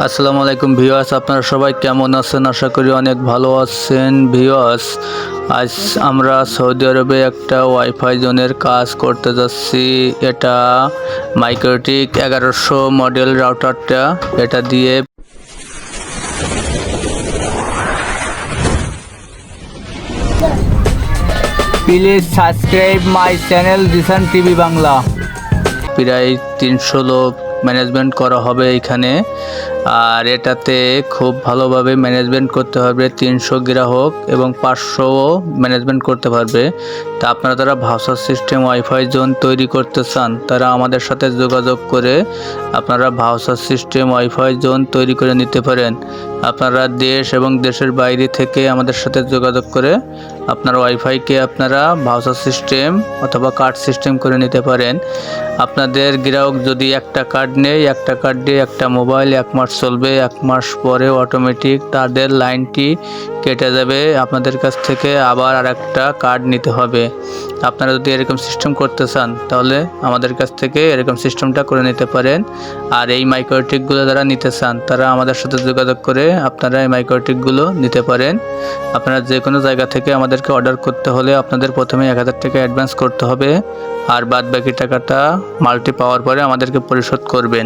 আসসালামু আলাইকুম ভিউয়ার্স, আপনারা সবাই কেমন আছেন? আশা করি অনেক ভালো আছেন। ভিউয়ার্স, আজ আমরা সৌদি আরবে একটা ওয়াইফাই জোনের কাজ করতে যাচ্ছি। এটা মাইক্রোটিক 1100 মডেল রাউটারটা, এটা দিয়ে please subscribe my channel Jisan TV Bangla. প্রায় 300 লোক ম্যানেজমেন্ট করা হবে এখানে, আর এটাতে খুব ভালোভাবে ম্যানেজমেন্ট করতে হবে। 300 গ্রাহক এবং 500 ম্যানেজমেন্ট করতে পারবে। তা আপনারা যারা ভাউচার সিস্টেম ওয়াইফাই জোন তৈরি করতে চান, তারা আমাদের সাথে যোগাযোগ করে আপনারা ভাউচার সিস্টেম ওয়াইফাই জোন তৈরি করে নিতে পারেন। আপনারা দেশ এবং দেশের বাইরে থেকে আমাদের সাথে যোগাযোগ করে আপনার ওয়াইফাইকে আপনারা ভাউচার সিস্টেম অথবা কার্ড সিস্টেম করে নিতে পারেন। আপনাদের গ্রাহক যদি একটা কার্ড নেয়, একটা কার্ড দিয়ে একটা মোবাইল 1 মাস চলবে। 1 মাস পরে অটোমেটিক তাদের লাইনটি কেটে যাবে, আপনাদের কাছ থেকে আবার আরেকটা কার্ড নিতে হবে। আপনারা যদি এরকম সিস্টেম করতে চান, তাহলে আমাদের কাছ থেকে এরকম সিস্টেমটা করে নিতে পারেন। আর এই মাইক্রোটিকগুলো যারা নিতে চান, তারা আমাদের সাথে যোগাযোগ করে আপনারা এই মাইক্রোটিকগুলো নিতে পারেন। আপনারা যে কোনো জায়গা থেকে আমাদেরকে অর্ডার করতে হলে আপনাদের প্রথমে 1000 টাকা অ্যাডভান্স করতে হবে, আর বাদ বাকি টাকাটা মালটি পাওয়ার পরে আমাদেরকে পরিশোধ করবেন।